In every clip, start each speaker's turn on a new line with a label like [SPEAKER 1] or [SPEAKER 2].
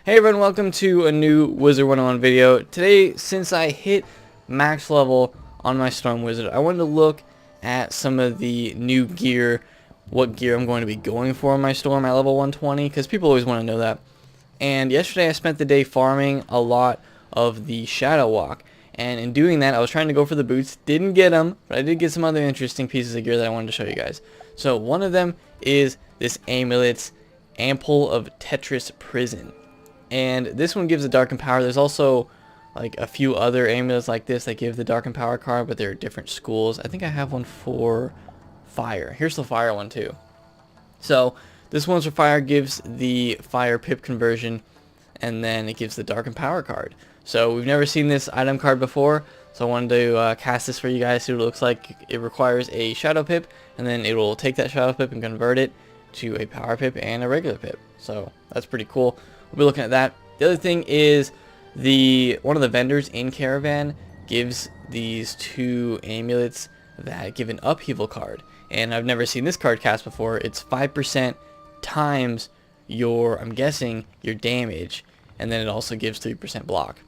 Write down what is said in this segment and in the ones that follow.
[SPEAKER 1] Hey everyone, welcome to a new Wizard101 video. Today, since I hit max level on my Storm Wizard, I wanted to look at some of the new gear, what gear I'm going to be going for in my Storm at level 120, because people always want to know that. And yesterday I spent the day farming a lot of the Shadow Walk, and in doing that I was trying to go for the boots, didn't get them, but I did get some other interesting pieces of gear that I wanted to show you guys. So one of them is this amulet's Ample of Tetris Prison. And this one gives a Dark and Power. There's also like a few other amulets like this that give the Dark and Power card, but they're different schools. I think I have one for Fire. Here's the Fire one too. So this one's for Fire, gives the Fire pip conversion, and then it gives the Dark and Power card. So we've never seen this item card before, so I wanted to cast this for you guys, see what it looks like. It requires a Shadow Pip, and then it will take that Shadow Pip and convert it to a Power Pip and a regular Pip. So that's pretty cool. We'll be looking at that. The other thing is one of the vendors in Caravan gives these two amulets that give an upheaval card, and I've never seen this card cast before. It's 5% times your, I'm guessing, your damage, and then it also gives 3% block.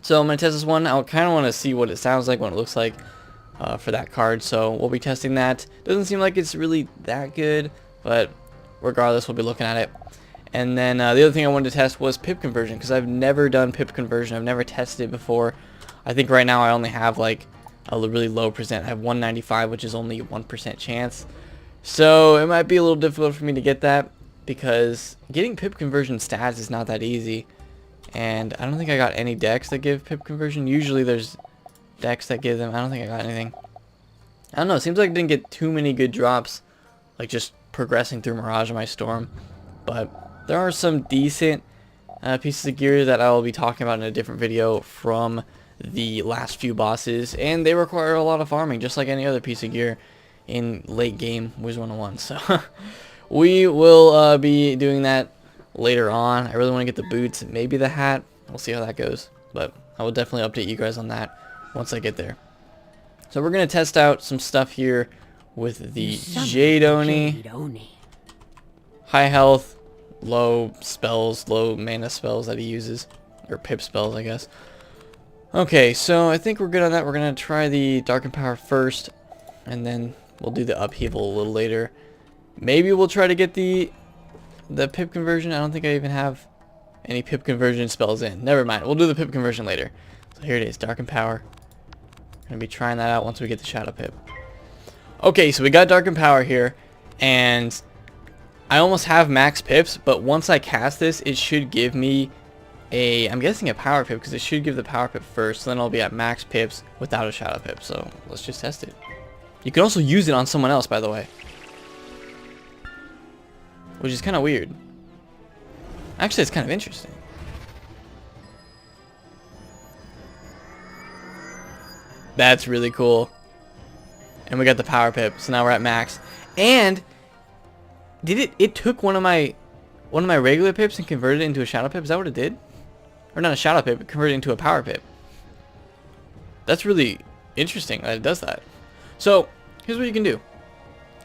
[SPEAKER 1] So I'm going to test this one. I kind of want to see what it sounds like, what it looks like for that card, so we'll be testing that. Doesn't seem like it's really that good, but regardless, we'll be looking at it. And then the other thing I wanted to test was pip conversion, because I've never done pip conversion. I've never tested it before. I think right now I only have like a really low percent. I have 195, which is only a 1% chance. So it might be a little difficult for me to get that, because getting pip conversion stats is not that easy. And I don't think I got any decks that give pip conversion. Usually there's decks that give them. I don't think I got anything. I don't know. It seems like I didn't get too many good drops, like just progressing through Mirage in my Storm. But there are some decent pieces of gear that I will be talking about in a different video from the last few bosses, and they require a lot of farming, just like any other piece of gear in late game Wizard101. So we will be doing that later on. I really want to get the boots, maybe the hat. We'll see how that goes, but I will definitely update you guys on that once I get there. So we're going to test out some stuff here with the Jade Oni. High health, low spells, low mana spells that he uses, or pip spells, I guess. Okay, so I think we're good on that. We're gonna try the Dark and Power first, and then we'll do the upheaval a little later. Maybe we'll try to get the pip conversion. I don't think I even have any pip conversion spells in. Never mind, we'll do the pip conversion later. So here it is, Dark and Power. Gonna be trying that out once we get the Shadow Pip. Okay, so we got Dark and Power here, and I almost have max pips, but once I cast this, it should give me I'm guessing a power pip, because it should give the power pip first, so then I'll be at max pips without a shadow pip. So let's just test it. You can also use it on someone else, by the way, which is kind of weird. Actually, it's kind of interesting. That's really cool. And we got the power pip, so now we're at max. And it took one of my regular pips and converted it into a shadow pip? Is that what it did? Or not a shadow pip, it converted it into a power pip. That's really interesting that it does that. So here's what you can do.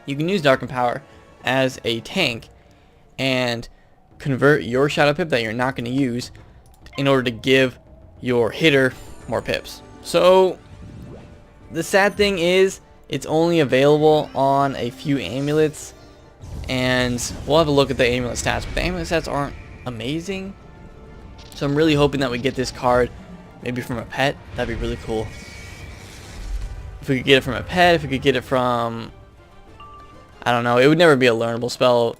[SPEAKER 1] You can use Dark and Power as a tank and convert your shadow pip that you're not going to use in order to give your hitter more pips. So the sad thing is it's only available on a few amulets, and we'll have a look at the amulet stats, but the amulet stats aren't amazing. So I'm really hoping that we get this card maybe from a pet. That'd be really cool. If we could get it from a pet, if we could get it from, I don't know, it would never be a learnable spell,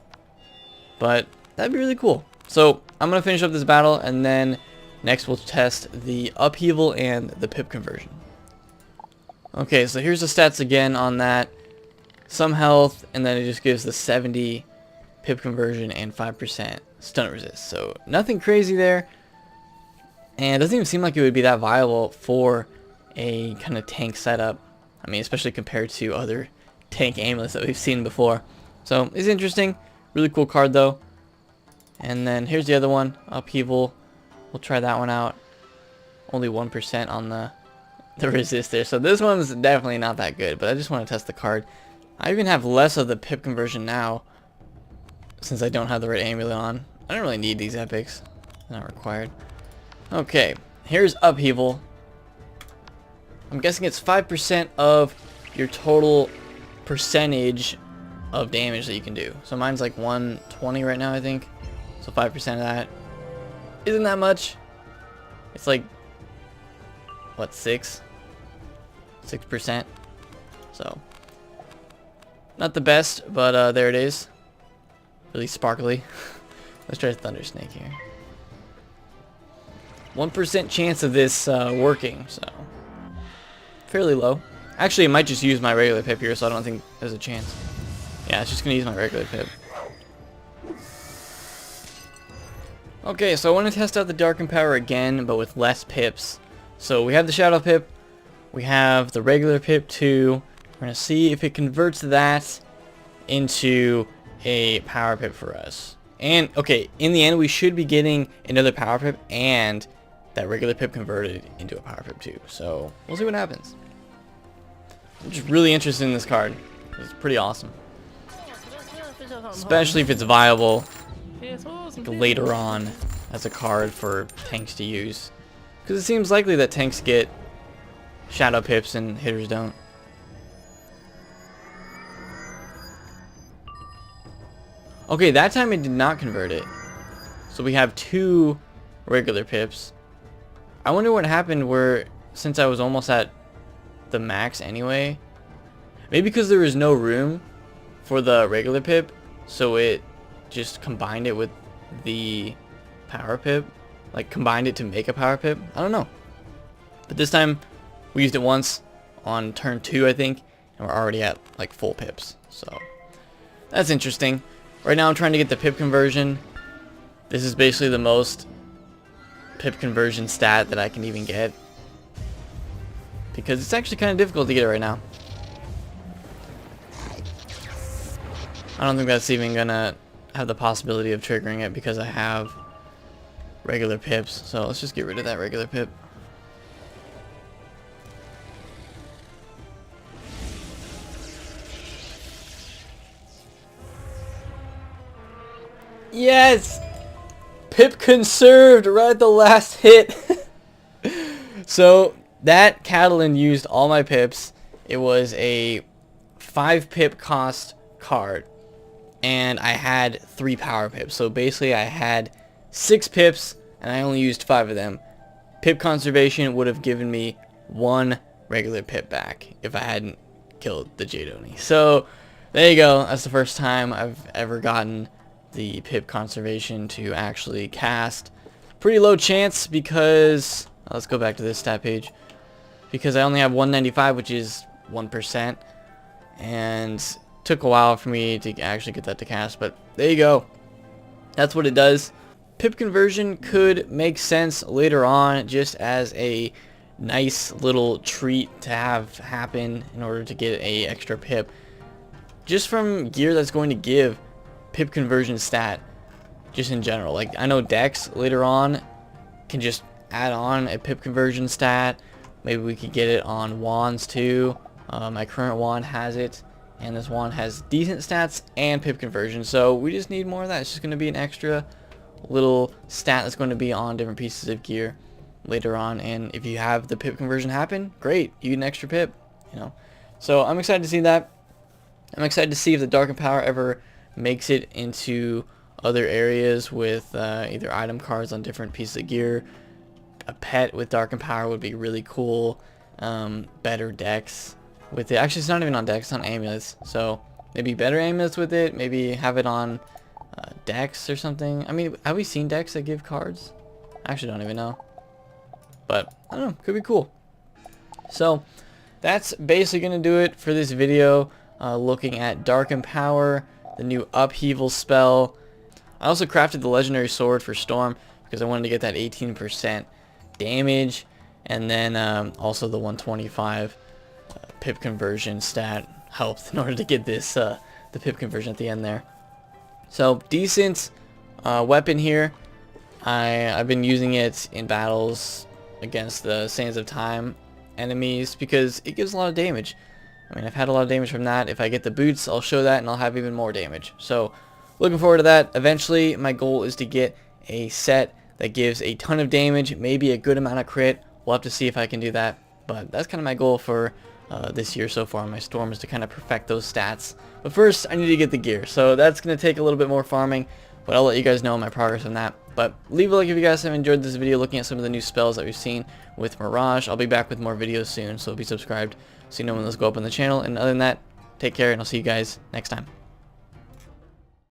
[SPEAKER 1] but that'd be really cool. So I'm going to finish up this battle, and then next we'll test the upheaval and the pip conversion. Okay, so here's the stats again on that. Some health, and then it just gives the 70 pip conversion and 5% stun resist. So nothing crazy there, and it doesn't even seem like it would be that viable for a kind of tank setup. I mean, especially compared to other tank amulets that we've seen before. So it's interesting. Really cool card though. And then here's the other one, upheaval. We'll try that one out. Only 1% on the resist there. So this one's definitely not that good, but I just want to test the card. I even have less of the pip conversion now, since I don't have the red amulet on. I don't really need these epics. not required. Okay, here's upheaval. I'm guessing it's 5% of your total percentage of damage that you can do. So mine's like 120 right now, I think. So 5% of that isn't that much. It's like, what, 6%? So not the best, but there it is. Really sparkly. Let's try Thunder Snake here. 1% chance of this working, so fairly low. Actually, I might just use my regular pip here, so I don't think there's a chance. Yeah, it's just gonna use my regular pip. Okay, so I want to test out the Darken Power again, but with less pips. So we have the Shadow Pip, we have the regular pip too. We're gonna see if it converts that into a power pip for us. And okay, in the end, we should be getting another power pip and that regular pip converted into a power pip too. So we'll see what happens. I'm just really interested in this card. It's pretty awesome, especially if it's viable later on as a card for tanks to use, because it seems likely that tanks get shadow pips and hitters don't. Okay, that time it did not convert it, so we have 2 regular pips. I wonder what happened where, since I was almost at the max anyway, maybe because there was no room for the regular pip, so it just combined it with the power pip, like combined it to make a power pip. I don't know, but this time we used it once on turn 2, I think, and we're already at like full pips, so that's interesting. Right now I'm trying to get the pip conversion. This is basically the most pip conversion stat that I can even get, because it's actually kind of difficult to get it right now. I don't think that's even gonna have the possibility of triggering it because I have regular pips. So let's just get rid of that regular pip. Yes! Pip conserved right at the last hit. So that Catalan used all my pips. It was a 5 pip cost card, and I had 3 power pips. So basically I had 6 pips and I only used 5 of them. Pip conservation would have given me 1 regular pip back if I hadn't killed the Jade Oni. So there you go. That's the first time I've ever gotten the pip conservation to actually cast. Pretty low chance because, let's go back to this stat page, because I only have 195, which is 1%, and took a while for me to actually get that to cast, but there you go. That's what it does. Pip conversion could make sense later on just as a nice little treat to have happen in order to get a extra pip, just from gear that's going to give pip conversion stat just in general. Like, I know decks later on can just add on a pip conversion stat. Maybe we could get it on wands too. My current wand has it, and this wand has decent stats and pip conversion, so we just need more of that. It's just going to be an extra little stat that's going to be on different pieces of gear later on, and if you have the pip conversion happen, great, you get an extra pip, you know. So I'm excited to see that. I'm excited to see if the Darken Power ever makes it into other areas with either item cards on different pieces of gear. A pet with Darken Power would be really cool. Better decks with it. Actually, it's not even on decks, it's on amulets. So maybe better amulets with it. Maybe have it on decks or something. I mean, have we seen decks that give cards? I actually don't even know. But I don't know, could be cool. So that's basically going to do it for this video. Looking at Darken Power, the new upheaval spell. I also crafted the legendary sword for Storm because I wanted to get that 18% damage, and then also the 125 pip conversion stat helped in order to get this the pip conversion at the end there. So decent weapon here. I've been using it in battles against the Sands of Time enemies because it gives a lot of damage. I mean, I've had a lot of damage from that. If I get the boots, I'll show that and I'll have even more damage. So looking forward to that. Eventually, my goal is to get a set that gives a ton of damage, maybe a good amount of crit. We'll have to see if I can do that, but that's kind of my goal for this year so far on my storm, is to kind of perfect those stats. But first, I need to get the gear, so that's going to take a little bit more farming, but I'll let you guys know my progress on that. But leave a like if you guys have enjoyed this video looking at some of the new spells that we've seen with Mirage. I'll be back with more videos soon, so be subscribed so you know when those go up on the channel. And other than that, take care, and I'll see you guys next time.